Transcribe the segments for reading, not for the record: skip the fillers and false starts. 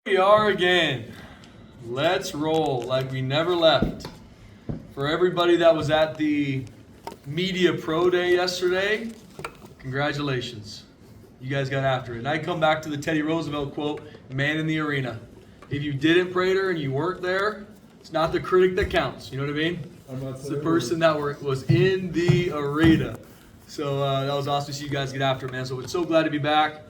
We are again. Let's roll like we never left. For everybody that was at the Media Pro Day yesterday, congratulations. You guys got after it. And I come back to the Teddy Roosevelt quote, man in the arena. If you didn't, Prater, and you weren't there, it's not the critic that counts. You know what I mean? It's the person that was in the arena. So that was awesome to see you guys get after it, man. So we're so glad to be back.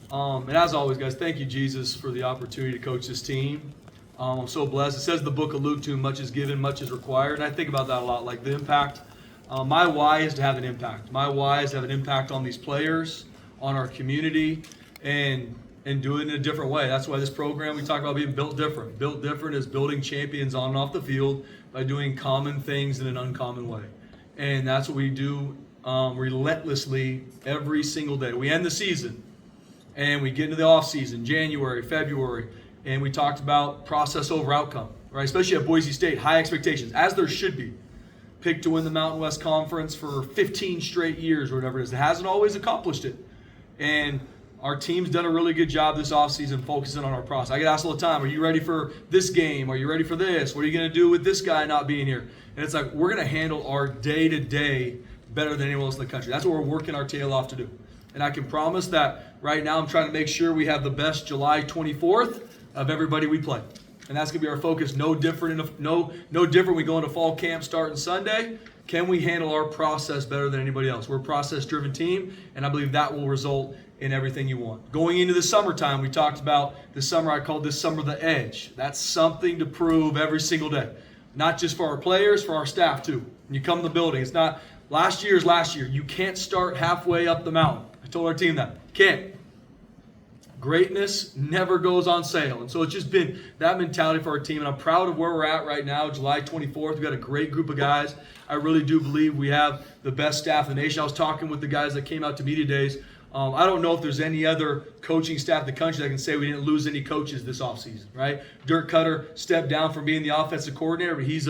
And as always, guys, thank you, Jesus, for the opportunity to coach this team. I'm so blessed. It says in the book of Luke, too, much is given, much is required. And I think about that a lot, like the impact. My why is to have an impact. My why is to have an impact on these players, on our community, and do it in a different way. That's why this program, we talk about being built different. Built different is building champions on and off the field by doing common things in an uncommon way. And that's what we do relentlessly every single day. We end the season. And we get into the off season, January, February, and we talked about process over outcome, right? Especially at Boise State, high expectations, as there should be. Picked to win the Mountain West Conference for 15 straight years or whatever it is. It hasn't always accomplished it. And our team's done a really good job this offseason focusing on our process. I get asked all the time, are you ready for this game? Are you ready for this? What are you going to do with this guy not being here? And it's like, we're going to handle our day-to-day better than anyone else in the country. That's what we're working our tail off to do. And I can promise that right now I'm trying to make sure we have the best July 24th of everybody we play. And that's going to be our focus. No different we go into fall camp starting Sunday. Can we handle our process better than anybody else? We're a process-driven team, and I believe that will result in everything you want. Going into the summertime, we talked about the summer. I called this summer the edge. That's something to prove every single day. Not just for our players, for our staff too. When you come to the building, it's not last year's last year. You can't start halfway up the mountain. I told our team that. Can't. Greatness never goes on sale. And so it's just been that mentality for our team. And I'm proud of where we're at right now, July 24th. We've got a great group of guys. I really do believe we have the best staff in the nation. I was talking with the guys that came out to media days. I don't know if there's any other coaching staff in the country that can say we didn't lose any coaches this offseason, right? Dirk Cutter stepped down from being the offensive coordinator, but he's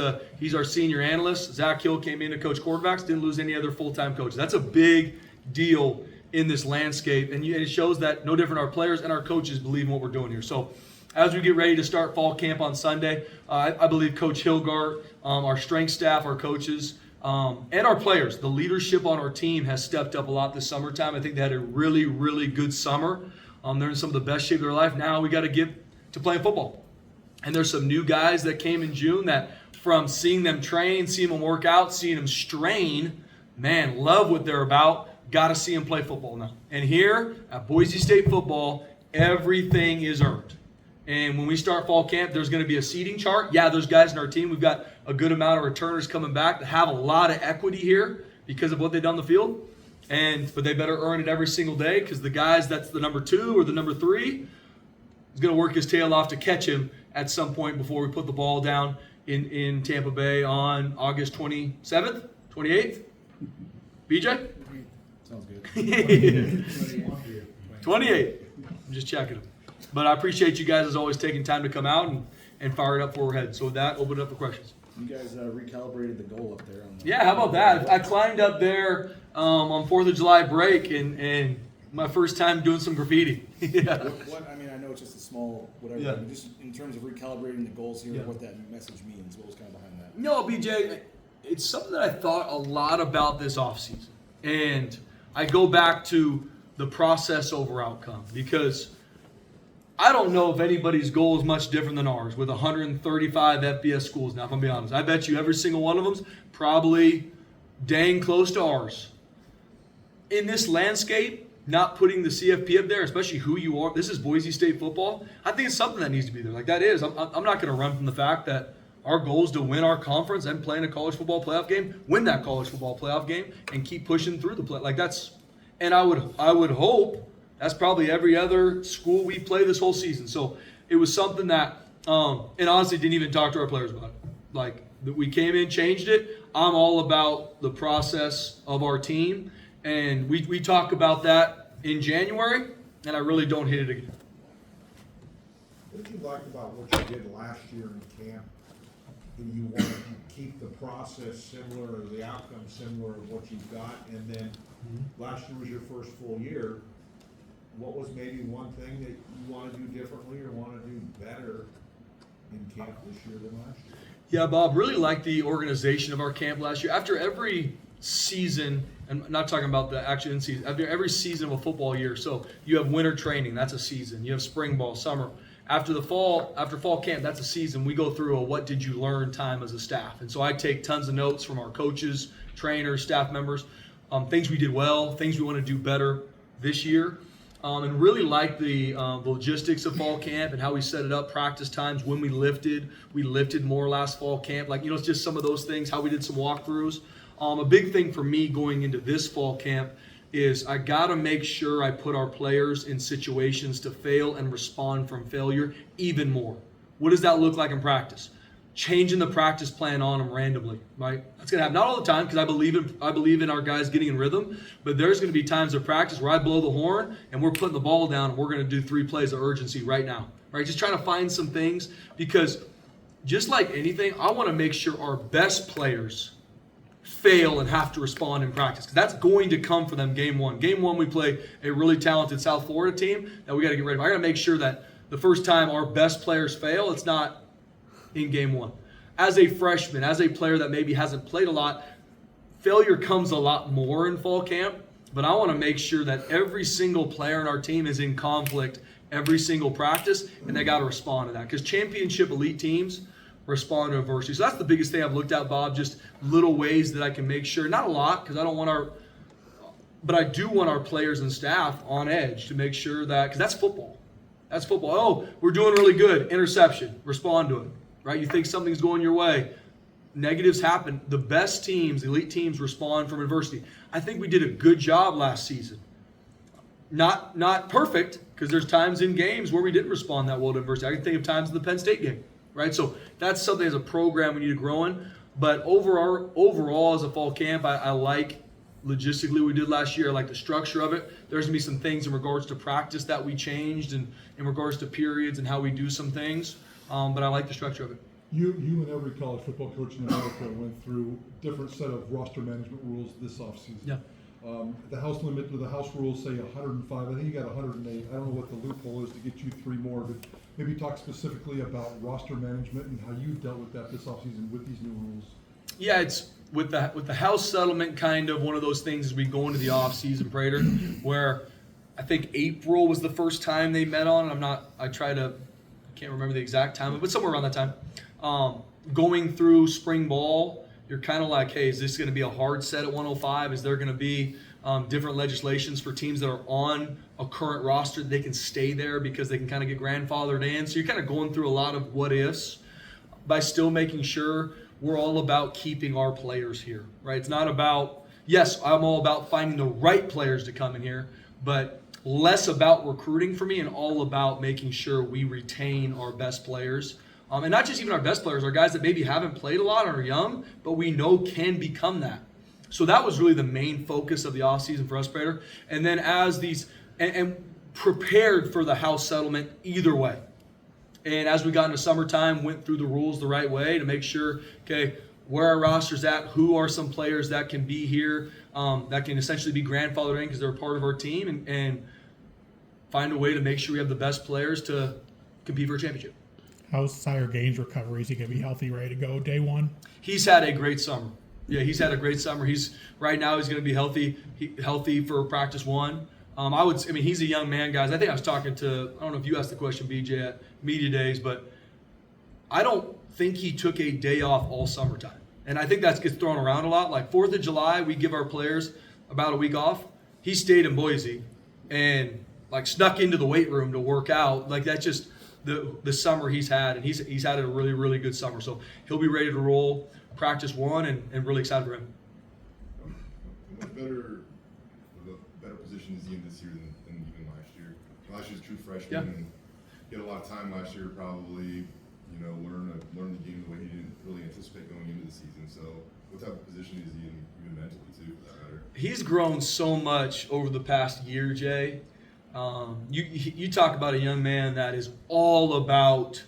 our senior analyst. Zach Hill came in to coach quarterbacks, didn't lose any other full-time coaches. That's a big deal in this landscape, and it shows that no different our players and our coaches believe in what we're doing here. So as we get ready to start fall camp on Sunday, I believe Coach Hilgart, our strength staff, our coaches, and our players, the leadership on our team has stepped up a lot this summertime. I think they had a really, really good summer. They're in some of the best shape of their life. Now we got to get to playing football. And there's some new guys that came in June that from seeing them train, seeing them work out, seeing them strain, man, love what they're about. Got to see them play football now. And here at Boise State football, everything is earned. And when we start fall camp, there's going to be a seating chart. Yeah, there's guys in our team. We've got a good amount of returners coming back that have a lot of equity here because of what they've done on the field. But they better earn it every single day because the guys that's the number 2 or the number 3 is going to work his tail off to catch him at some point before we put the ball down in Tampa Bay on August 27th, 28th. BJ? Sounds good. 28. I'm just checking them. But I appreciate you guys as always taking time to come out and fire it up where we're headed. So with that, open it up for questions. You guys recalibrated the goal up there. Yeah, how about that? I climbed up there on 4th of July break and my first time doing some graffiti. Yeah. What I mean, I know it's just a small whatever. Yeah. I mean, just in terms of recalibrating the goals here, Yeah. what that message means, what was kind of behind that? No, BJ, it's something that I thought a lot about this offseason. And I go back to the process over outcome because I don't know if anybody's goal is much different than ours with 135 FBS schools now, if I'm being honest. I bet you every single one of them's probably dang close to ours. In this landscape, not putting the CFP up there, especially who you are, this is Boise State football, I think it's something that needs to be there. Like that is, I'm not going to run from the fact that our goal is to win our conference and play in a college football playoff game, win that college football playoff game, and keep pushing through the play. Like that's, and I would hope that's probably every other school we play this whole season. So it was something that, and honestly didn't even talk to our players about it. Like we came in, changed it. I'm all about the process of our team, and we talk about that in January, and I really don't hit it again. What did you like about what you did last year in camp? Do you want to keep the process similar or the outcome similar of what you've got? And then last year was your first full year. What was maybe one thing that you want to do differently or want to do better? in camp this year than last year? Yeah, Bob, really liked the organization of our camp last year. After every season, and I'm not talking about the actual in season, after every season of a football year, so you have winter training, that's a season. You have spring ball, summer. After fall camp, that's a season. We go through a what did you learn time as a staff. And so I take tons of notes from our coaches, trainers, staff members, things we did well, things we want to do better this year. And really like the logistics of fall camp and how we set it up, practice times, when we lifted more last fall camp. Like, it's just some of those things, how we did some walkthroughs. A big thing for me going into this fall camp is I got to make sure I put our players in situations to fail and respond from failure even more. What does that look like in practice? Changing the practice plan on them randomly, right? That's gonna happen, not all the time, because I believe in our guys getting in rhythm, but there's gonna be times of practice where I blow the horn and we're putting the ball down and we're gonna do 3 plays of urgency right now, right? Just trying to find some things, because just like anything, I want to make sure our best players fail and have to respond in practice, because that's going to come for them game one. Game one, we play a really talented South Florida team that we got to get ready for. I got to make sure that the first time our best players fail, it's not in game one. As a freshman, as a player that maybe hasn't played a lot, failure comes a lot more in fall camp, but I want to make sure that every single player in our team is in conflict every single practice, and they got to respond to that, because championship elite teams respond to adversity. So that's the biggest thing I've looked at, Bob, just little ways that I can make sure, not a lot, because I don't want but I do want our players and staff on edge to make sure that, because that's football. That's football. Oh, we're doing really good. Interception. Respond to it, right? You think something's going your way. Negatives happen. The best teams, elite teams, respond from adversity. I think we did a good job last season. Not perfect, because there's times in games where we didn't respond that well to adversity. I can think of times in the Penn State game, right? So that's something as a program we need to grow in. But overall as a fall camp, I like logistically what we did last year. I like the structure of it. There's going to be some things in regards to practice that we changed, and in regards to periods and how we do some things. But I like the structure of it. You and every college football coach in America went through different set of roster management rules this offseason. Yeah. The house limit, the house rules say 105. I think you got 108. I don't know what the loophole is to get you 3 more, but maybe talk specifically about roster management and how you dealt with that this offseason with these new rules. Yeah, it's with the house settlement, kind of one of those things as we go into the offseason, Prater, where I think April was the first time they met on. I can't remember the exact time, but somewhere around that time. Going through spring ball, you're kind of like, hey, is this going to be a hard set at 105? Is there going to be different legislations for teams that are on a current roster that they can stay there because they can kind of get grandfathered in? So you're kind of going through a lot of what ifs by still making sure we're all about keeping our players here, right? It's not about, yes, I'm all about finding the right players to come in here, but less about recruiting for me and all about making sure we retain our best players. And not just even our best players, our guys that maybe haven't played a lot or are young, but we know can become that. So that was really the main focus of the offseason for us, Prater. And then as these, and prepared for the house settlement either way. And as we got into summertime, went through the rules the right way to make sure, okay, where our roster's at, who are some players that can be here, that can essentially be grandfathered in because they're a part of our team, and find a way to make sure we have the best players to compete for a championship. How's Sire Gaines' recovery? Is he going to be healthy, ready to go day one? He's had a great summer. Yeah, he's had a great summer. Right now he's going to be healthy for practice one. He's a young man, guys. I think I was talking to, I don't know if you asked the question, BJ, at media days, but I don't think he took a day off all summertime. And I think that gets thrown around a lot. Like 4th of July, we give our players about a week off. He stayed in Boise and like snuck into the weight room to work out. Like that's just the summer he's had, and he's had a really, really good summer. So he'll be ready to roll practice one, and really excited for him. How much better position is he in this year than even last year? Last year's a true freshman, Yeah. and he had a lot of time last year, probably, learn the game the way he didn't really anticipate going into the season. So what type of position is he in, even mentally too, for that matter? He's grown so much over the past year, Jay. You talk about a young man that is all about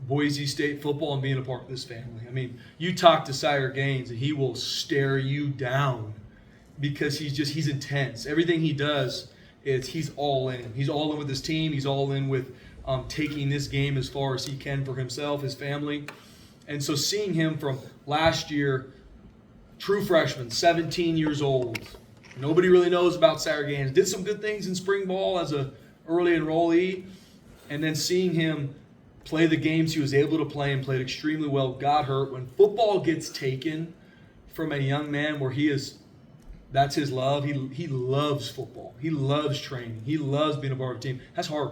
Boise State football and being a part of this family. I mean, you talk to Sire Gaines and he will stare you down because he's intense. Everything he does he's all in. He's all in with his team. He's all in with taking this game as far as he can for himself, his family. And so seeing him from last year, true freshman, 17 years old, nobody really knows about Saturday games, did some good things in spring ball as a early enrollee, and then seeing him play the games he was able to play and played extremely well, got hurt. When football gets taken from a young man where he is, that's his love. He loves football. He loves training. He loves being a part of a team. That's hard.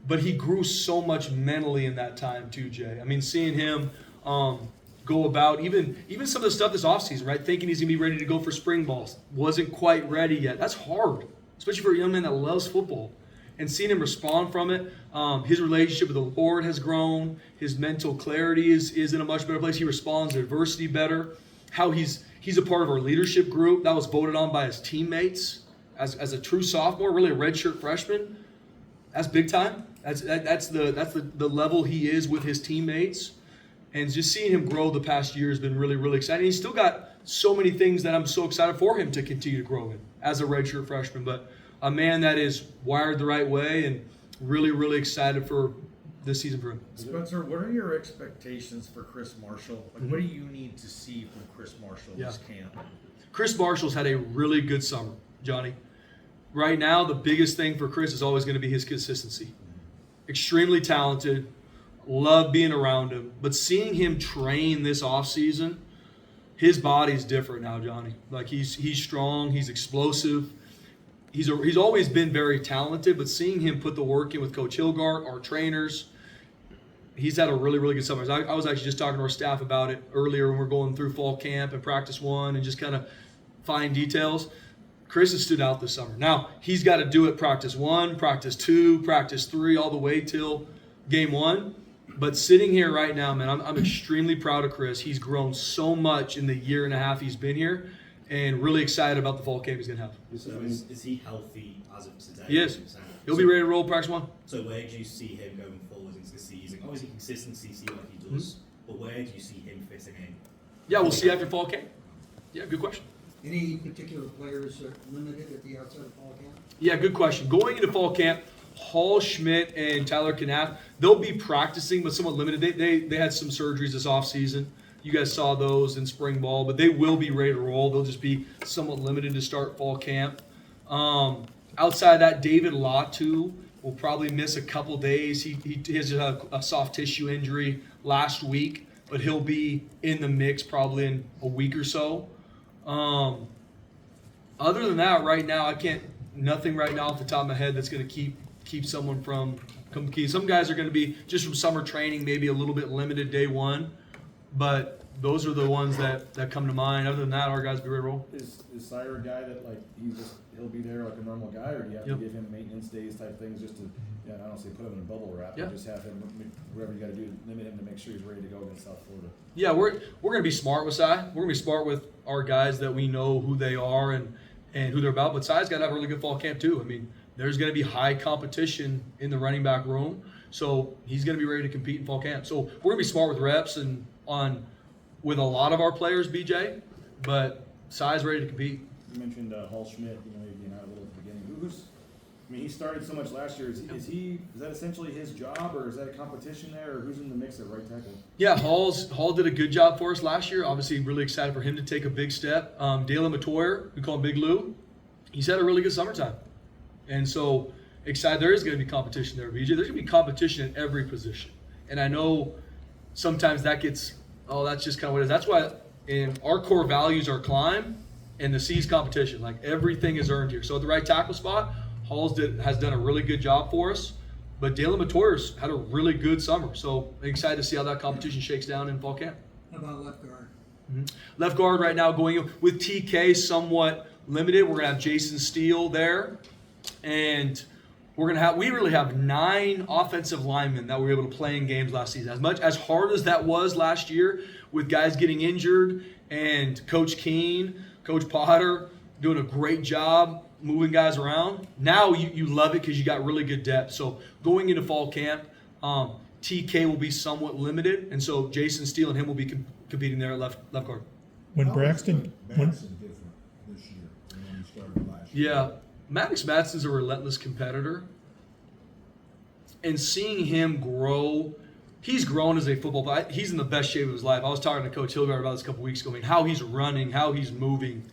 But he grew so much mentally in that time too, Jay. I mean, seeing him go about even some of the stuff this offseason, right? Thinking he's going to be ready to go for spring balls. Wasn't quite ready yet. That's hard, especially for a young man that loves football. And seeing him respond from it, his relationship with the Lord has grown. His mental clarity is in a much better place. He responds to adversity better. How he's a part of our leadership group. That was voted on by his teammates as a true sophomore, really a redshirt freshman. That's big time. That's the level he is with his teammates. And just seeing him grow the past year has been really, really exciting. He's still got so many things that I'm so excited for him to continue to grow in as a redshirt freshman. But a man that is wired the right way and really, really excited for this season for him. Spencer, what are your expectations for Chris Marshall? Like, what do you need to see from Chris Marshall this camp? Chris Marshall's had a really good summer, Johnny. Right now, the biggest thing for Chris is always going to be his consistency. Extremely talented, love being around him. But seeing him train this offseason, his body's different now, Johnny. Like he's strong, he's explosive. He's always been very talented, but seeing him put the work in with Coach Hilgart, our trainers, he's had a really, really good summer. I was actually just talking to our staff about it earlier when we're going through fall camp and practice one and just kind of fine details. Chris has stood out this summer. Now, he's got to do it practice 1, practice 2, practice 3, all the way till game 1. But sitting here right now, man, I'm extremely proud of Chris. He's grown so much in the year and a half he's been here, and really excited about the fall camp he's going to have. So is he healthy as of today? He is. He'll be ready to roll practice 1. So where do you see him going forward into the season? Obviously consistency, see what he does, but where do you see him fitting in? Yeah, we'll see after fall camp. Yeah, good question. Any particular players limited at the outside of fall camp? Yeah, good question. Going into fall camp, Hall, Schmidt, and Tyler Knapp, they'll be practicing, but somewhat limited. They had some surgeries this offseason. You guys saw those in spring ball, but they will be ready to roll. They'll just be somewhat limited to start fall camp. Outside of that, David Latu will probably miss a couple days. He has a soft tissue injury last week, but he'll be in the mix probably in a week or so. Other than that, right now, nothing right now off the top of my head that's going to keep someone from competing. Some guys are going to be just from summer training, maybe a little bit limited day 1, but those are the ones that come to mind. Other than that, our guys be ready to roll. Is Sire a guy that like he'll be there like a normal guy, or do you have to give him maintenance days type things just to, I don't say put him in a bubble wrap, but just have him whatever you got to do, limit him to make sure he's ready to go against South Florida. Yeah, we're going to be smart with Cy. We're going to be smart with our guys that we know who they are and who they're about. But Cy's got to have a really good fall camp too. I mean, there's going to be high competition in the running back room, so he's going to be ready to compete in fall camp. So we're going to be smart with reps and with a lot of our players, BJ, but Cy's ready to compete. You mentioned Hall Schmidt, maybe being out a little at the beginning. He started so much last year. Is that essentially his job, or is that a competition there, or who's in the mix at right tackle? Yeah, Hall did a good job for us last year. Obviously, really excited for him to take a big step. Dalen Matoyer, we call him Big Lou, he's had a really good summertime. And so excited. There is going to be competition there, BJ. There's going to be competition in every position. And I know sometimes that gets, that's just kind of what it is. That's why in our core values are climb and the C's competition. Like everything is earned here. So at the right tackle spot, has done a really good job for us. But Dalen Matoyer's had a really good summer. So I'm excited to see how that competition shakes down in fall camp. How about left guard? Left guard right now going with TK somewhat limited. We're going to have Jason Steele there. And we really have 9 offensive linemen that were able to play in games last season. As hard as that was last year with guys getting injured and Coach Keene, Coach Potter doing a great job moving guys around. Now you love it because you got really good depth. So going into fall camp, TK will be somewhat limited. And so Jason Steele and him will be competing there at left guard. When How Braxton, was Madison different this year than when he started last year? Yeah. Maddox Madsen's a relentless competitor. and seeing him grow. He's grown as a football player. He's in the best shape of his life. I was talking to Coach Hilgard about this a couple weeks ago. I mean, how he's running, how he's moving,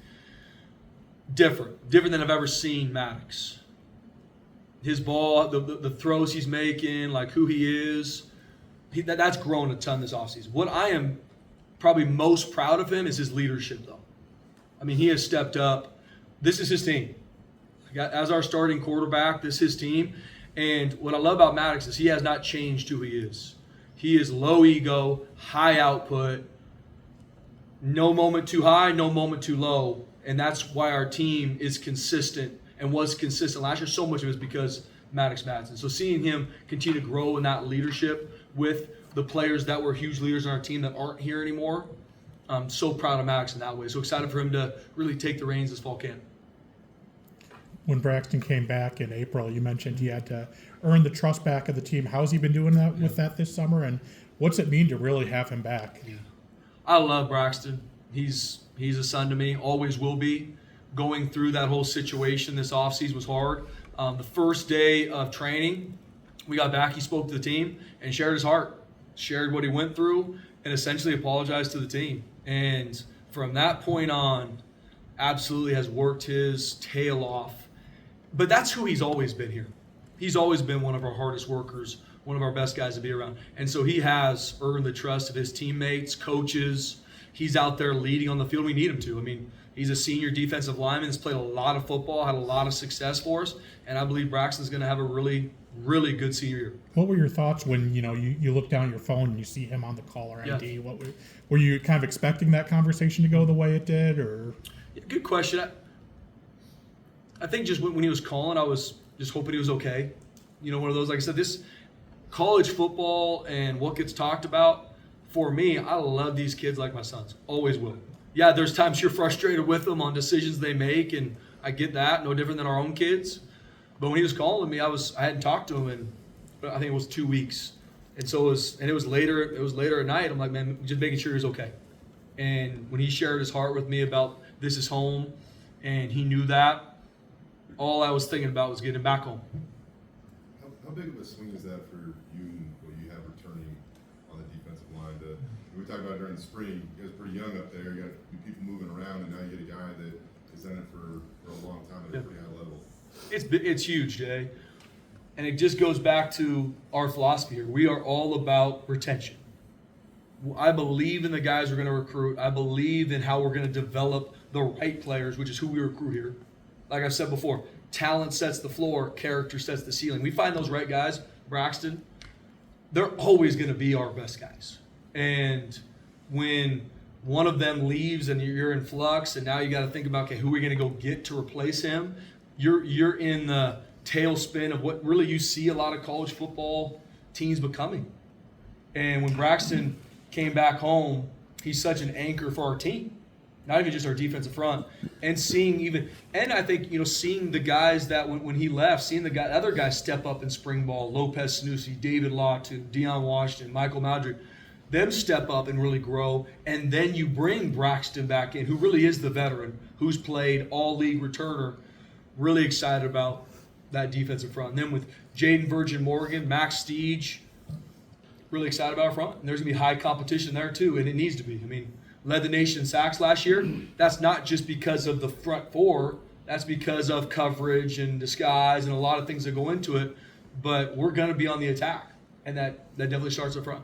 different than I've ever seen Maddox. His ball, the throws he's making, like who he is, that's grown a ton this offseason. What I am probably most proud of him is his leadership, though. I mean, he has stepped up. This is his team. As our starting quarterback, this is his team. And what I love about Maddox is he has not changed who he is. He is low ego, high output, no moment too high, no moment too low. And that's why our team is consistent and was consistent last year. So much of it is because Maddox Madsen. So seeing him continue to grow in that leadership with the players that were huge leaders on our team that aren't here anymore, I'm so proud of Maddox in that way. So excited for him to really take the reins this fall camp. When Braxton came back in April, you mentioned he had to earn the trust back of the team. How's he been doing that with that this summer, and what's it mean to really have him back? Yeah. I love Braxton. He's a son to me, always will be. Going through that whole situation this offseason was hard. The first day of training, we got back, he spoke to the team and shared his heart, shared what he went through, and essentially apologized to the team. And from that point on, absolutely has worked his tail off. But that's who he's always been here. He's always been one of our hardest workers, one of our best guys to be around. And so he has earned the trust of his teammates, coaches. He's out there leading on the field. We need him to. I mean, he's a senior defensive lineman. He's played a lot of football, had a lot of success for us. And I believe Braxton's going to have a really, really good senior year. What were your thoughts when you look down at your phone and you see him on the caller ID? What were you kind of expecting that conversation to go the way it did, or? Yeah, good question. I think just when he was calling, I was just hoping he was okay. You know, one of those, like I said, this college football and what gets talked about, for me, I love these kids like my sons. Always will. Yeah, there's times you're frustrated with them on decisions they make, and I get that, no different than our own kids. But when he was calling me, I hadn't talked to him in, I think it was 2 weeks. And so it was later at night. I'm like, man, just making sure he's okay. And when he shared his heart with me about this is home, and he knew that, all I was thinking about was getting back home. How big of a swing is that for you and what you have returning on the defensive line? We talked about during the spring, you guys are pretty young up there, you got people moving around, and now you get a guy that has done it for a long time at a pretty high level. It's huge, Jay. And it just goes back to our philosophy here. We are all about retention. I believe in the guys we're going to recruit. I believe in how we're going to develop the right players, which is who we recruit here. Like I said before, talent sets the floor, character sets the ceiling. We find those right guys, Braxton, they're always going to be our best guys. And when one of them leaves and you're in flux, and now you got to think about, okay, who are we going to go get to replace him? You're in the tailspin of what really you see a lot of college football teams becoming. And when Braxton came back home, he's such an anchor for our team. Not even just our defensive front, and I think, seeing the guys that when he left, seeing the other guys step up in spring ball, Lopez Snoozy, David Lawton, Deion Washington, Michael Madrick, them step up and really grow, and then you bring Braxton back in, who really is the veteran, who's played all-league returner, really excited about that defensive front. And then with Jaden Virgin Morgan, Max Steege, really excited about our front, and there's going to be high competition there too, and it needs to be. I mean, led the nation in sacks last year. That's not just because of the front four. That's because of coverage and disguise and a lot of things that go into it. But we're going to be on the attack, and that definitely starts up front.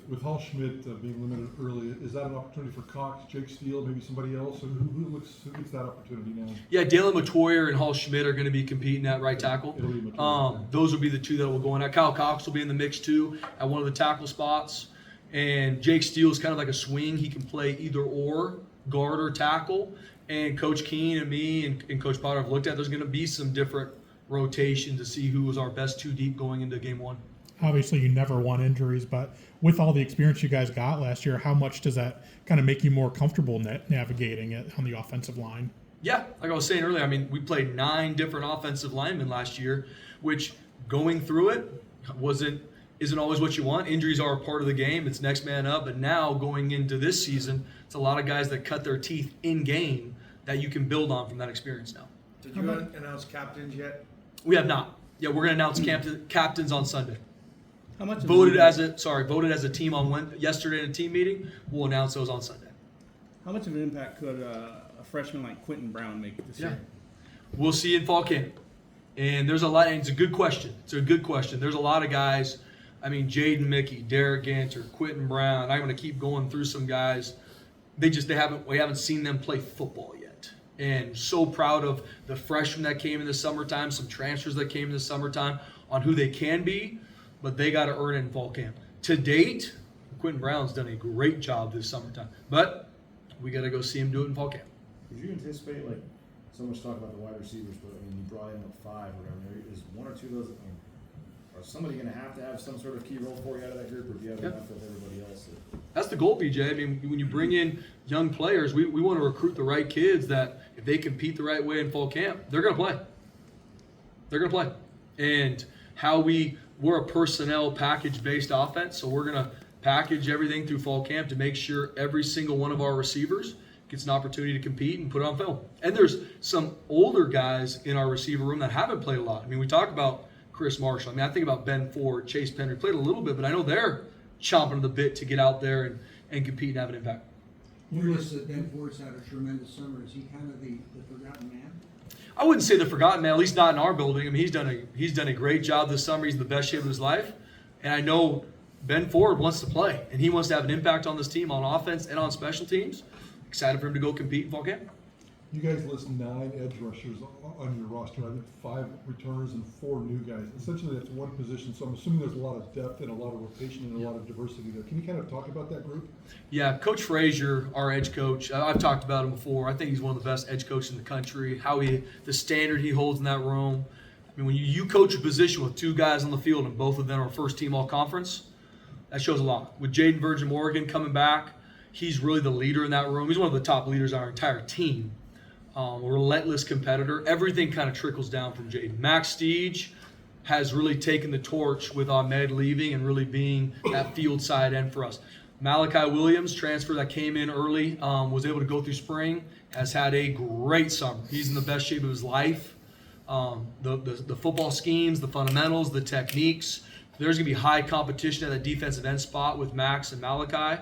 With Hall Schmidt being limited early, is that an opportunity for Cox, Jake Steele, maybe somebody else? Who gets that opportunity now? Yeah, Dalen Matoyer and Hall Schmidt are going to be competing at right tackle. It'll be Matoyer. Those will be the two that will go in. Kyle Cox will be in the mix too at one of the tackle spots. And Jake Steele is kind of like a swing. He can play either or, guard or tackle. And Coach Keene and me and Coach Potter have looked at, there's going to be some different rotation to see who was our best two deep going into game one. Obviously, you never want injuries, but with all the experience you guys got last year, how much does that kind of make you more comfortable navigating it on the offensive line? Yeah, like I was saying earlier, I mean, we played 9 different offensive linemen last year, which going through it isn't always what you want. Injuries are a part of the game. It's next man up. But now going into this season, it's a lot of guys that cut their teeth in game that you can build on from that experience now. Did you announce captains yet? We have not. Yeah, we're going to announce captains on Sunday. How much of an Voted impact- as a team on yesterday in a team meeting. We'll announce those on Sunday. How much of an impact could a freshman like Quentin Brown make this year? We'll see in fall camp. And there's a lot, and it's a good question. It's a good question. There's a lot of guys. I mean, Jaden Mickey, Derek Ganter, Quentin Brown. I'm going to keep going through some guys. We haven't seen them play football yet. And so proud of the freshmen that came in the summertime, some transfers that came in the summertime on who they can be, but they got to earn it in fall camp. To date, Quentin Brown's done a great job this summertime, but we got to go see him do it in fall camp. Would you anticipate, like, so much talk about the wide receivers, but I mean, you brought in like 5 or whatever. Is one or two of those, I mean, are somebody going to have some sort of key role for you out of that group, or do you have enough with everybody else? That's the goal, BJ. I mean, when you bring in young players, we want to recruit the right kids that if they compete the right way in fall camp, they're going to play. They're going to play. And we're a personnel package-based offense, so we're going to package everything through fall camp to make sure every single one of our receivers gets an opportunity to compete and put it on film. And there's some older guys in our receiver room that haven't played a lot. I mean, we talk about Chris Marshall. I mean, I think about Ben Ford, Chase Penry, played a little bit, but I know they're chomping at the bit to get out there and compete and have an impact. Notice that Ben Ford's had a tremendous summer. Is he kind of the forgotten man? I wouldn't say the forgotten man, at least not in our building. I mean, he's done a great job this summer. He's in the best shape of his life. And I know Ben Ford wants to play, and he wants to have an impact on this team on offense and on special teams. Excited for him to go compete in fall camp. You guys list 9 edge rushers on your roster. I think 5 returners and 4 new guys. Essentially, that's one position. So I'm assuming there's a lot of depth and a lot of rotation and a lot of diversity there. Can you kind of talk about that group? Yeah, Coach Frazier, our edge coach, I've talked about him before. I think he's one of the best edge coaches in the country. The standard he holds in that room. I mean, when you coach a position with 2 guys on the field and both of them are first team all conference, that shows a lot. With Jaden Virgin Morgan coming back, he's really the leader in that room. He's one of the top leaders on our entire team. A relentless competitor. Everything kind of trickles down from Jaden. Max Steege has really taken the torch with Ahmed leaving and really being that field side end for us. Malachi Williams, transfer that came in early, was able to go through spring, has had a great summer. He's in the best shape of his life. The football schemes, the fundamentals, the techniques. There's going to be high competition at that defensive end spot with Max and Malachi.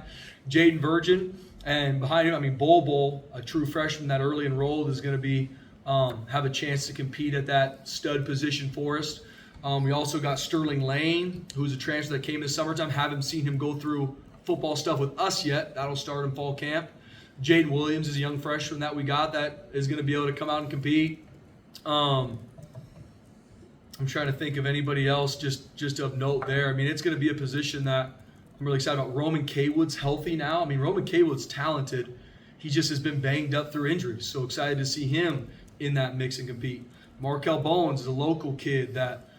Jaden Virgin, and behind him, I mean, Bol, a true freshman that early enrolled, is going to be have a chance to compete at that stud position for us. We also got Sterling Lane, who's a transfer that came this summertime. Haven't seen him go through football stuff with us yet. That'll start in fall camp. Jaden Williams is a young freshman that we got that is going to be able to come out and compete. I'm trying to think of anybody else just of note there. I mean, it's going to be a position that I'm really excited about. Roman Kaywood's healthy now. I mean, Roman Kaywood's talented. He just has been banged up through injuries. So excited to see him in that mix and compete. Markel Bowens is a local kid that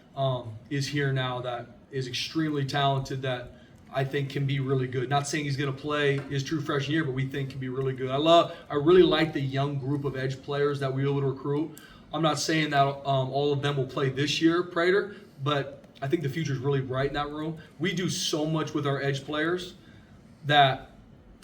is here now that is extremely talented that I think can be really good. Not saying he's going to play his true freshman year, but we think can be really good. I really like the young group of edge players that we were able to recruit. I'm not saying that all of them will play this year, Prater, but I think the future is really bright in that room. We do so much with our edge players that,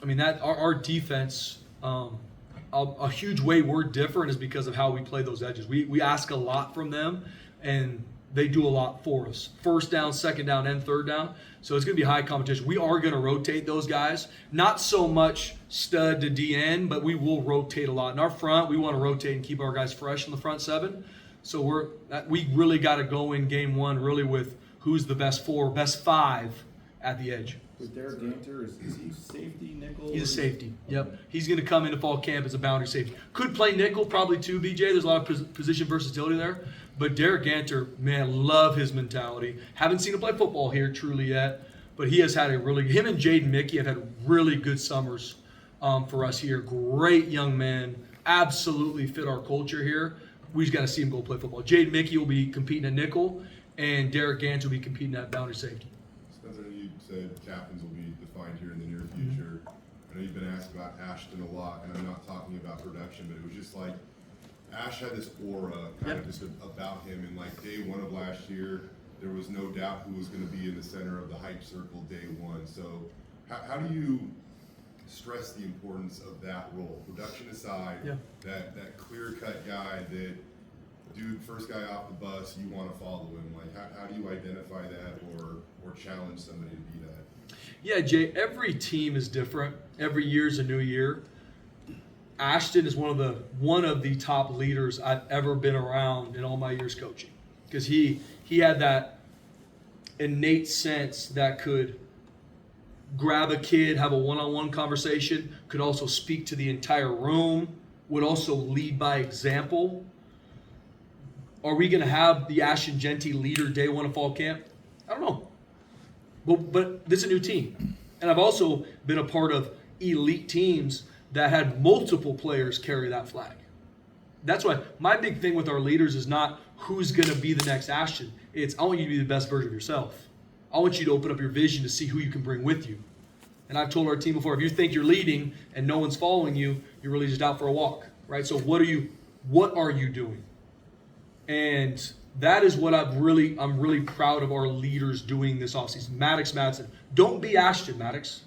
I mean, that our defense, a huge way we're different is because of how we play those edges. We ask a lot from them, and they do a lot for us. First down, second down, and third down. So it's going to be high competition. We are going to rotate those guys. Not so much stud to DN, but we will rotate a lot. In our front, we want to rotate and keep our guys fresh in the front 7. So we really got to go in game 1 really with who's the best 4, best 5 at the edge. With Derek Ganter, is he safety, nickel? He's a safety. Yep. He's going to come into fall camp as a boundary safety. Could play nickel probably too, BJ. There's a lot of position versatility there. But Derek Ganter, man, love his mentality. Haven't seen him play football here truly yet, but he has had him and Jaden Mickey have had really good summers for us here. Great young men. Absolutely fit our culture here. We just got to see him go play football. Jaden Mickey will be competing at nickel, and Derek Ganter will be competing at boundary safety. Spencer, you said captains will be defined here in the near future. I know you've been asked about Ashton a lot, and I'm not talking about production, but it was just like Ash had this aura kind of just about him. And like day 1 of last year, there was no doubt who was going to be in the center of the hype circle day 1. So how do you stress the importance of that role, production aside, that clear-cut guy that dude, first guy off the bus, you want to follow him. Like, how do you identify that or challenge somebody to be that? Yeah, Jay, every team is different. Every year is a new year. Ashton is one of the top leaders I've ever been around in all my years coaching, because he had that innate sense that could grab a kid, have a one-on-one conversation, could also speak to the entire room, would also lead by example. Are we going to have the Ashton Genty leader day one of fall camp? I don't know. But this is a new team. And I've also been a part of elite teams that had multiple players carry that flag. That's why my big thing with our leaders is not who's going to be the next Ashton. It's I want you to be the best version of yourself. I want you to open up your vision to see who you can bring with you. And I've told our team before, if you think you're leading and no one's following you, you're really just out for a walk, right? So what are you doing? And that is what I'm really proud of our leaders doing this offseason. Maddox Madsen. Don't be Ashton Maddox.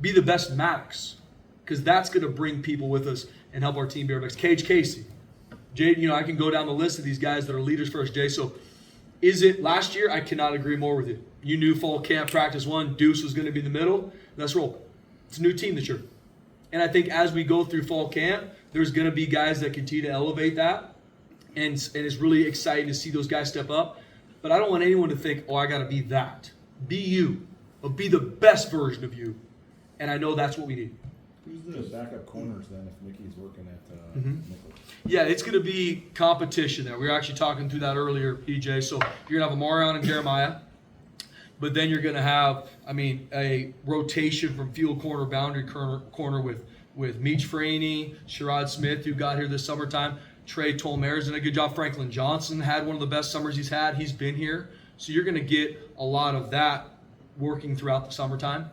Be the best Maddox. Because that's going to bring people with us and help our team be our best. Cage Casey. Jay, I can go down the list of these guys that are leaders for us, Jay. So is it last year? I cannot agree more with you. You knew fall camp practice 1, Deuce was going to be in the middle. Let's roll. It's a new team this year. And I think as we go through fall camp, there's going to be guys that continue to elevate that. And it's really exciting to see those guys step up. But I don't want anyone to think, I got to be that. Be you. But be the best version of you. And I know that's what we need. Who's the backup corners then if Mickey's working at nickel? Yeah, it's going to be competition there. We were actually talking through that earlier, EJ. So you're going to have Amarion and Jeremiah. But then you're going to have, a rotation from field corner, boundary corner with Meach Franey, Sherrod Smith, who got here this summertime. Trey Tolmer's done a good job. Franklin Johnson had one of the best summers he's had. He's been here. So you're going to get a lot of that working throughout the summertime.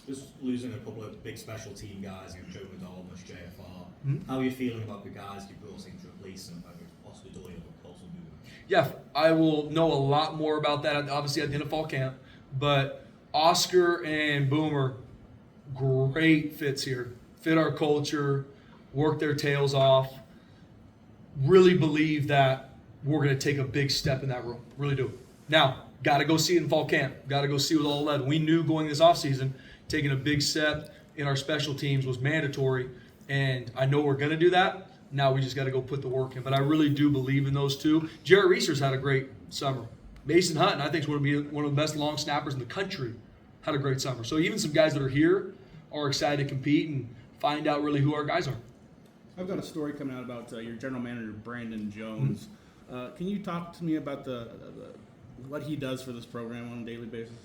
Just losing a couple of big special team guys, Joe McDonald, JFR. How are you feeling about the guys you brought in to replace them, possibly Doyle or Colson moving? Yeah, I will know a lot more about that, obviously, at the end of fall camp. But Oscar and Boomer, great fits here. Fit our culture, work their tails off. Really believe that we're going to take a big step in that room. Really do. Now, got to go see it in fall camp. Got to go see it with all 11. We knew going this offseason, taking a big step in our special teams was mandatory. And I know we're going to do that. Now we just got to go put the work in. But I really do believe in those two. Jared Reeser's had a great summer. Mason Hutton, I think, is going to be one of the best long snappers in the country. Had a great summer. So even some guys that are here are excited to compete and find out really who our guys are. I've got a story coming out about your general manager, Brandon Jones. Can you talk to me about what he does for this program on a daily basis?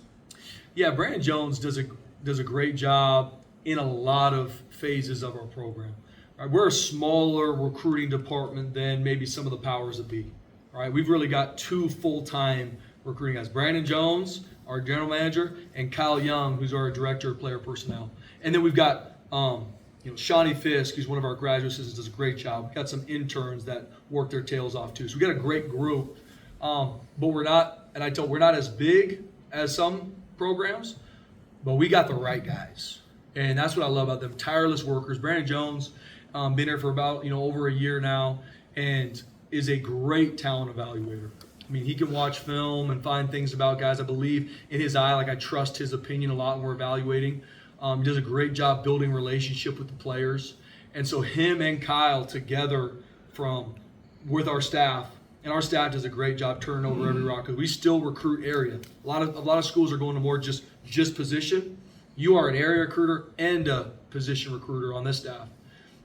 Yeah, Brandon Jones does a great job in a lot of phases of our program. Right? We're a smaller recruiting department than maybe some of the powers that be. Right? We've really got 2 full-time recruiting guys. Brandon Jones, our general manager, and Kyle Young, who's our director of player personnel. And then we've got Shawnee Fisk, who's one of our graduate assistants, does a great job. We've got some interns that work their tails off too. So we got a great group. But we're not as big as some programs, but we got the right guys. And that's what I love about them. Tireless workers. Brandon Jones, been here for about over a year now, and is a great talent evaluator. He can watch film and find things about guys. I believe in his eye, I trust his opinion a lot when we're evaluating. He does a great job building relationship with the players. And so him and Kyle together with our staff, and our staff does a great job turning over every rock because we still recruit area. A lot of schools are going to more just position. You are an area recruiter and a position recruiter on this staff.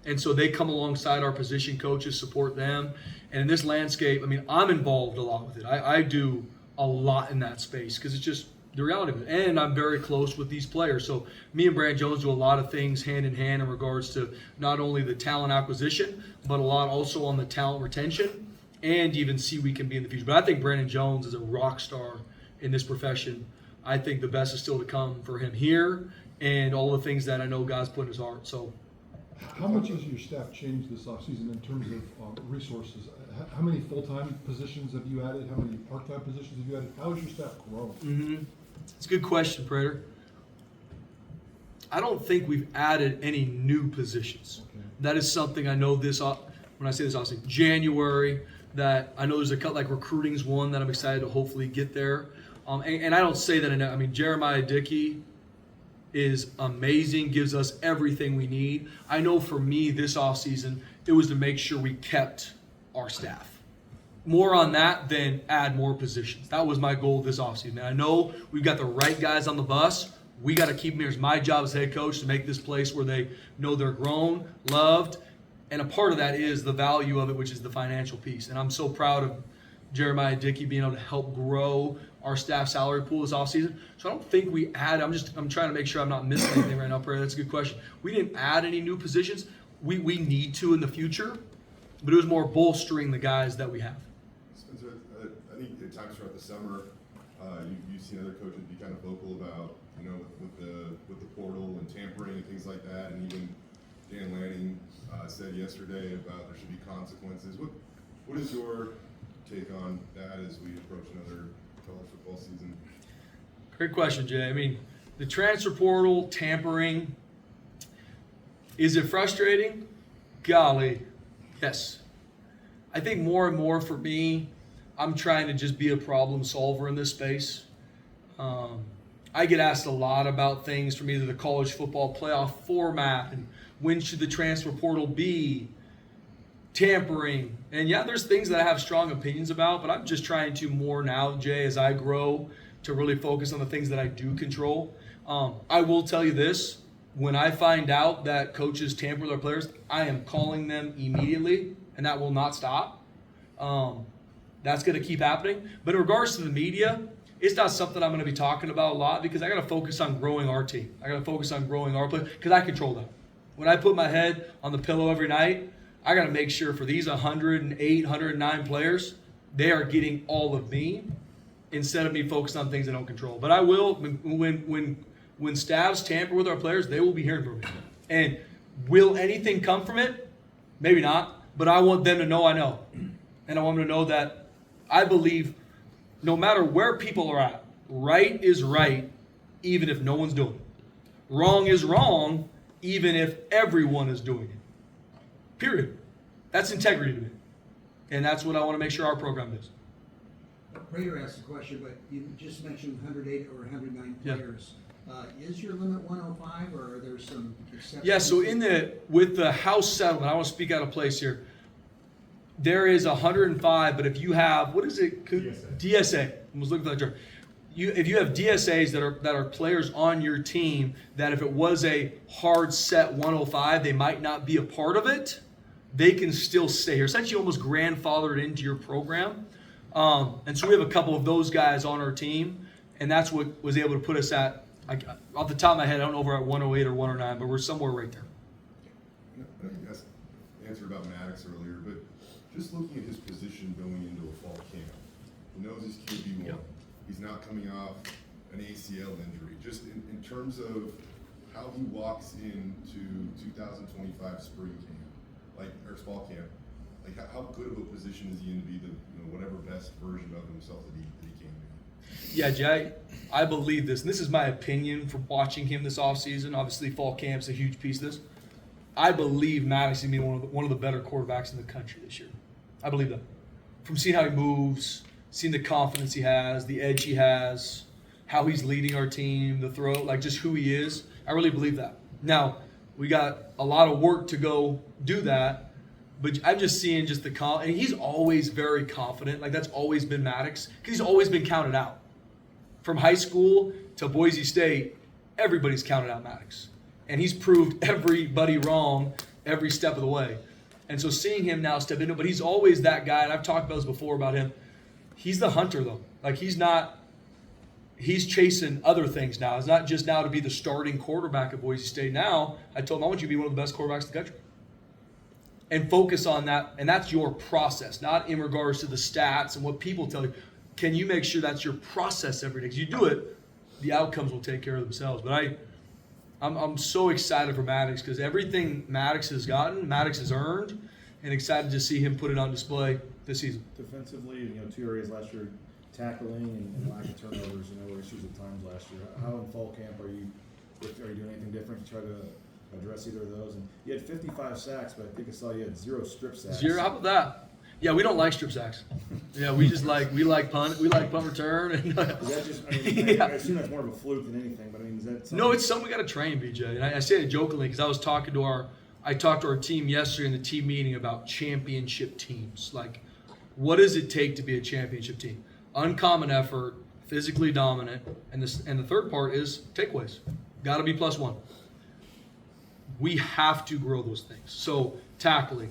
And so they come alongside our position coaches, support them. And in this landscape, I'm involved a lot with it. I do a lot in that space because it's just the reality of it. And I'm very close with these players. So me and Brandon Jones do a lot of things hand in hand in regards to not only the talent acquisition, but a lot also on the talent retention and even see we can be in the future. But I think Brandon Jones is a rock star in this profession. I think the best is still to come for him here and all the things that I know God's put in his heart. So, how much has your staff changed this offseason in terms of resources? How many full-time positions have you added? How many part-time positions have you added? How has your staff grown? It's a good question, Prater. I don't think we've added any new positions. Okay. That is something I know when I say this, obviously, January, that I know there's a couple, like recruiting's one that I'm excited to hopefully get there. And I don't say that I mean, Jeremiah Dickey is amazing, gives us everything we need. I know for me this offseason, it was to make sure we kept our staff. More on that than add more positions. That was my goal this offseason. And I know we've got the right guys on the bus. We got to keep them here. It's my job as head coach to make this place where they know they're grown, loved, and a part of that is the value of it, which is the financial piece. And I'm so proud of Jeremiah Dickey being able to help grow our staff salary pool this offseason. So I don't think we add. I'm trying to make sure I'm not missing anything right now, Perry. That's a good question. We didn't add any new positions. We need to in the future, but it was more bolstering the guys that we have. Spencer, I think at times throughout the summer, you've seen other coaches be kind of vocal about, with the portal and tampering and things like that, and even Dan Lanning said yesterday about there should be consequences. What is your take on that as we approach another college football season? Great question, Jay. I mean, the transfer portal, tampering, is it frustrating? Golly, yes. I think more and more for me, I'm trying to just be a problem solver in this space. I get asked a lot about things from either the college football playoff format and when should the transfer portal be, tampering. And yeah, there's things that I have strong opinions about, but I'm just trying to more now, Jay, as I grow, to really focus on the things that I do control. I will tell you this, when I find out that coaches tamper with their players, I am calling them immediately, and that will not stop. That's going to keep happening. But in regards to the media, it's not something I'm going to be talking about a lot because I got to focus on growing our team. I got to focus on growing our play because I control that. When I put my head on the pillow every night, I got to make sure for these 108, 109 players, they are getting all of me instead of me focused on things I don't control. But I will, when staffs tamper with our players, they will be hearing from me. And will anything come from it? Maybe not. But I want them to know I know. And I want them to know that I believe no matter where people are at, right is right, even if no one's doing it. Wrong is wrong, even if everyone is doing it. Period. That's integrity to me. And that's what I want to make sure our program does. Prater asked a question, but you just mentioned 108 or 109 Yeah. players. Is your limit 105, or are there some exceptions? Yeah, so with the House settlement, I want to speak out of place here. There is 105, but if you have, what is it? DSA. I was looking for that term. If you have DSAs that are players on your team, that if it was a hard set 105, they might not be a part of it, they can still stay here. Essentially almost grandfathered into your program. And so we have a couple of those guys on our team, and that's what was able to put us at, off the top of my head, I don't know if we're at 108 or 109, but we're somewhere right there. I think that's answered about Maddox earlier, but just looking at his position going into a fall camp, he knows he's QB1. Yep. He's not coming off an ACL injury. Just in terms of how he walks into 2025 spring camp, or fall camp, how good of a position is he in to be the whatever best version of himself that he can be? Yeah, Jay, I believe this, and this is my opinion from watching him this offseason. Obviously, fall camp's a huge piece of this. I believe Maddox is going to be one of the better quarterbacks in the country this year. I believe that. From seeing how he moves, seeing the confidence he has, the edge he has, how he's leading our team, the throw, just who he is, I really believe that. Now, we got a lot of work to go do that, but I'm just seeing just the and he's always very confident. That's always been Maddox, because he's always been counted out. From high school to Boise State, everybody's counted out Maddox. And he's proved everybody wrong every step of the way. And so seeing him now step into it, but he's always that guy, and I've talked about this before about him. He's the hunter, though. He's chasing other things now. It's not just now to be the starting quarterback at Boise State. Now, I told him, I want you to be one of the best quarterbacks in the country. And focus on that, and that's your process, not in regards to the stats and what people tell you. Can you make sure that's your process every day? Because you do it, the outcomes will take care of themselves. But I'm so excited for Maddox because everything Maddox has gotten, Maddox has earned, and excited to see him put it on display this season. Defensively, 2 areas last year, tackling and lack of turnovers, were issues at times last year. How in fall camp are you doing anything different to try to address either of those? And you had 55 sacks, but I think I saw you had 0 strip sacks. 0, how about that? Yeah, we don't like strip sacks. Yeah, we like punt return. And, Is that just, I mean, Yeah. I assume that's more of a fluke than anything, but I mean, is that something? No, it's something we got to train, BJ. And I say it jokingly because I talked to our team yesterday in the team meeting about championship teams. Like, what does it take to be a championship team? Uncommon effort, physically dominant, and the third part is takeaways. Got to be +1. We have to grow those things. So tackling,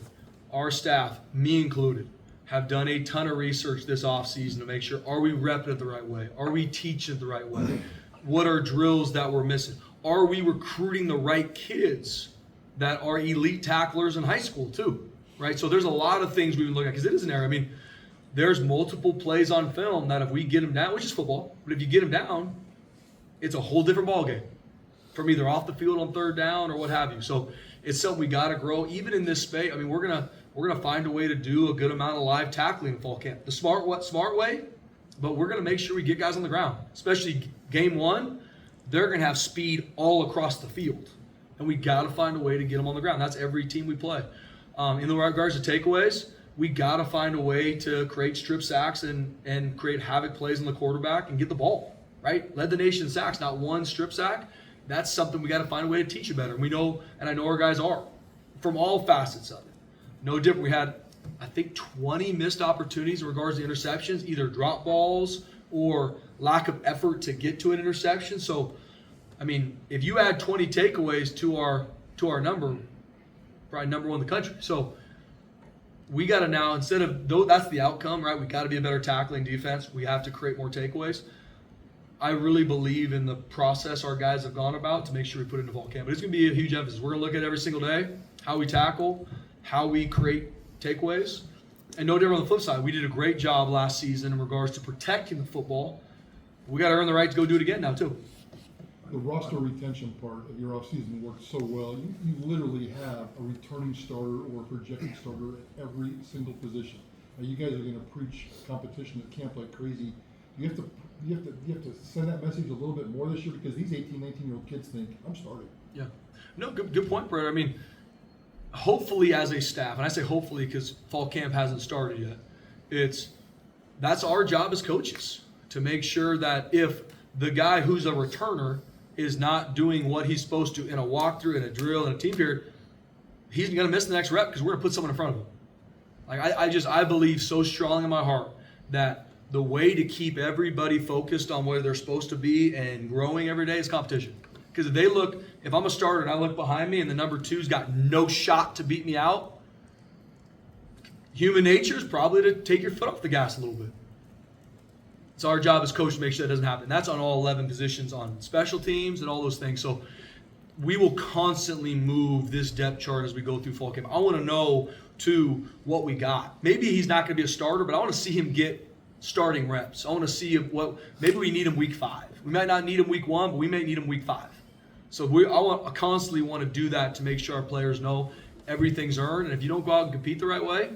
our staff, me included, have done a ton of research this offseason to make sure, are we repping it the right way? Are we teaching it the right way? What are drills that we're missing? Are we recruiting the right kids that are elite tacklers in high school too, right? So there's a lot of things we've been looking at because it is an area. I mean, there's multiple plays on film that if we get them down, which is football, but if you get them down, it's a whole different ballgame from either off the field on third down or what have you. So it's something we got to grow. Even in this space, I mean, we're gonna find a way to do a good amount of live tackling in fall camp. The smart way, but we're gonna make sure we get guys on the ground, especially game 1. They're gonna have speed all across the field, and we got to find a way to get them on the ground. That's every team we play. In the regards to takeaways, we got to find a way to create strip sacks and create havoc plays on the quarterback and get the ball, right? Led the nation in sacks, not one strip sack. That's something we got to find a way to teach you better. We know, and I know our guys are, from all facets of it. No different. We had, I think, 20 missed opportunities in regards to interceptions, either drop balls or lack of effort to get to an interception. So, I mean, if you add 20 takeaways to our number, probably number 1 in the country. So we got to now, instead of, though that's the outcome, right? We got to be a better tackling defense. We have to create more takeaways. I really believe in the process our guys have gone about to make sure we put it into fall camp. But it's going to be a huge emphasis. We're going to look at every single day, how we tackle, how we create takeaways. And no different on the flip side. We did a great job last season in regards to protecting the football. We got to earn the right to go do it again now too. The roster retention part of your offseason worked so well. You literally have a returning starter or a projected starter at every single position. Now you guys are going to preach competition at camp like crazy. You have to send that message a little bit more this year because these 18, 19-year-old kids think, I'm starting. Yeah. No, good point, Brett. I mean, hopefully as a staff, and I say hopefully because fall camp hasn't started yet, that's our job as coaches to make sure that if the guy who's a returner is not doing what he's supposed to in a walkthrough, in a drill, in a team period, he's going to miss the next rep because we're going to put someone in front of him. Like I believe so strong in my heart that the way to keep everybody focused on where they're supposed to be and growing every day is competition. Because if I'm a starter and I look behind me and the number 2's got no shot to beat me out, human nature is probably to take your foot off the gas a little bit. It's our job as coach to make sure that doesn't happen. That's on all 11 positions on special teams and all those things. So we will constantly move this depth chart as we go through fall camp. I want to know, too, what we got. Maybe he's not going to be a starter, but I want to see him get starting reps. I want to see maybe we need him week 5. We might not need him week 1, but we may need him week 5. So I constantly want to do that to make sure our players know everything's earned. And if you don't go out and compete the right way,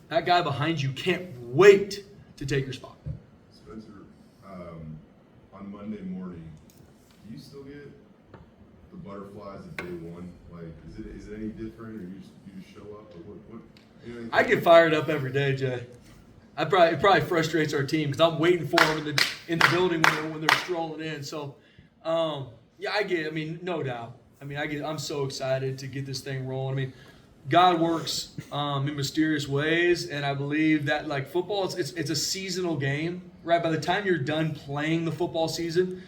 that guy behind you can't wait to take your spot. Spencer, on Monday morning, do you still get the butterflies at day 1? Like, is it any different, or you just show up, or what? I get fired up every day, Jay. It probably frustrates our team because I'm waiting for them in the building when they're strolling in. So, yeah, no doubt. I'm so excited to get this thing rolling. I mean, God works in mysterious ways, and I believe that like football, it's a seasonal game, right? By the time you're done playing the football season,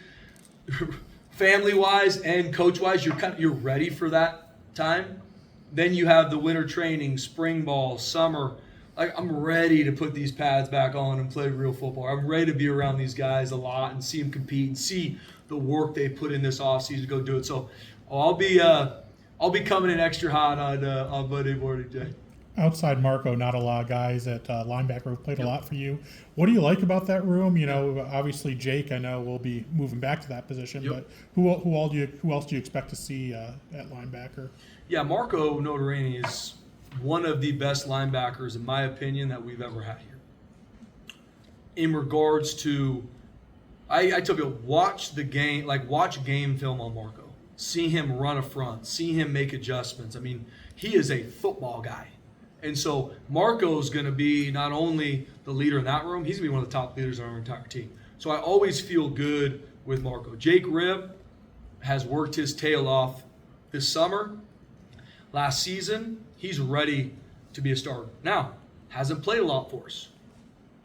family-wise and coach-wise, you're ready for that time. Then you have the winter training, spring ball, summer. Like, I'm ready to put these pads back on and play real football. I'm ready to be around these guys a lot and see them compete and see the work they put in this offseason to go do it. So I'll be coming in extra hot on Monday morning, Jay. Outside Marco, not a lot of guys at linebacker have played a lot for you. What do you like about that room? You know, obviously Jake, I know, will be moving back to that position, but who else do you expect to see at linebacker? Yeah, Marco Notarini is one of the best linebackers, in my opinion, that we've ever had here. In regards to, I took a watch game film on Marco. See him run a front, see him make adjustments. I mean, he is a football guy. And so Marco's going to be not only the leader in that room, he's going to be one of the top leaders on our entire team. So I always feel good with Marco. Jake Ribb has worked his tail off this summer. Last season, he's ready to be a starter. Now, hasn't played a lot for us.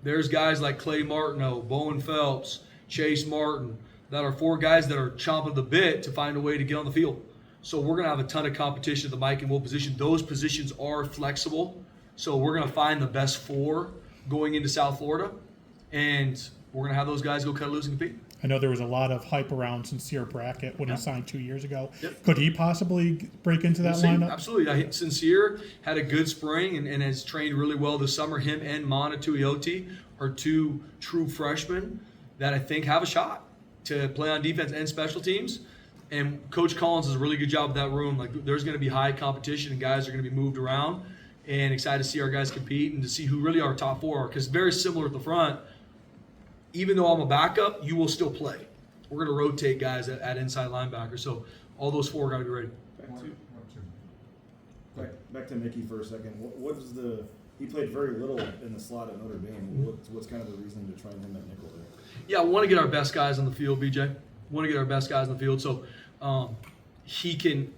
There's guys like Clay Martineau, Bowen Phelps, Chase Martin, that are 4 guys that are chomping at the bit to find a way to get on the field. So we're going to have a ton of competition at the Mike and Will position. Those positions are flexible. So we're going to find the best 4 going into South Florida. And we're going to have those guys go cut loose and compete. I know there was a lot of hype around Sincere Brackett when he signed 2 years ago. Yep. Could he possibly break into that We'll see. lineup? Absolutely. Sincere had a good spring and has trained really well this summer. Him and Mana Tuioti are 2 true freshmen that I think have a shot to play on defense and special teams. And Coach Collins does a really good job with that room. Like, there's going to be high competition and guys are going to be moved around. And excited to see our guys compete and to see who really our top 4 are. Because very similar at the front, even though I'm a backup, you will still play. We're going to rotate guys at inside linebacker. So all those 4 got to be ready. Back to Mickey for a second. What is he played very little in the slot at Notre Dame. What's kind of the reason to try him at nickel there? Yeah, I want to get our best guys on the field, BJ. Want to get our best guys on the field. So he can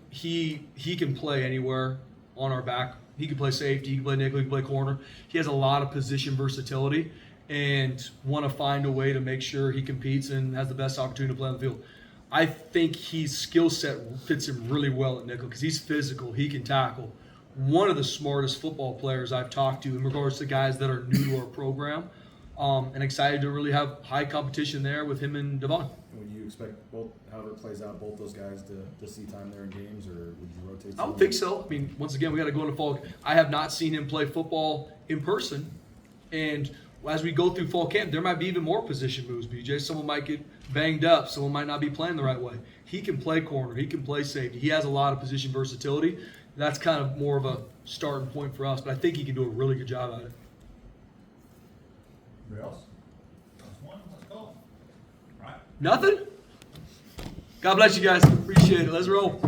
play anywhere on our back. He can play safety, he can play nickel, he can play corner. He has a lot of position versatility and want to find a way to make sure he competes and has the best opportunity to play on the field. I think his skill set fits him really well at nickel because he's physical, he can tackle. One of the smartest football players I've talked to in regards to guys that are new to our program, and excited to really have high competition there with him and Devon. Would you expect both, however it plays out, both those guys to see time there in games, or would you rotate? I don't think so. I mean, once again, we got to go into fall. I have not seen him play football in person, and as we go through fall camp, there might be even more position moves, BJ. Someone might get banged up. Someone might not be playing the right way. He can play corner. He can play safety. He has a lot of position versatility. That's kind of more of a starting point for us, but I think he can do a really good job at it. Anybody else? That's one. Let's go. All right. Nothing? God bless you guys. Appreciate it. Let's roll.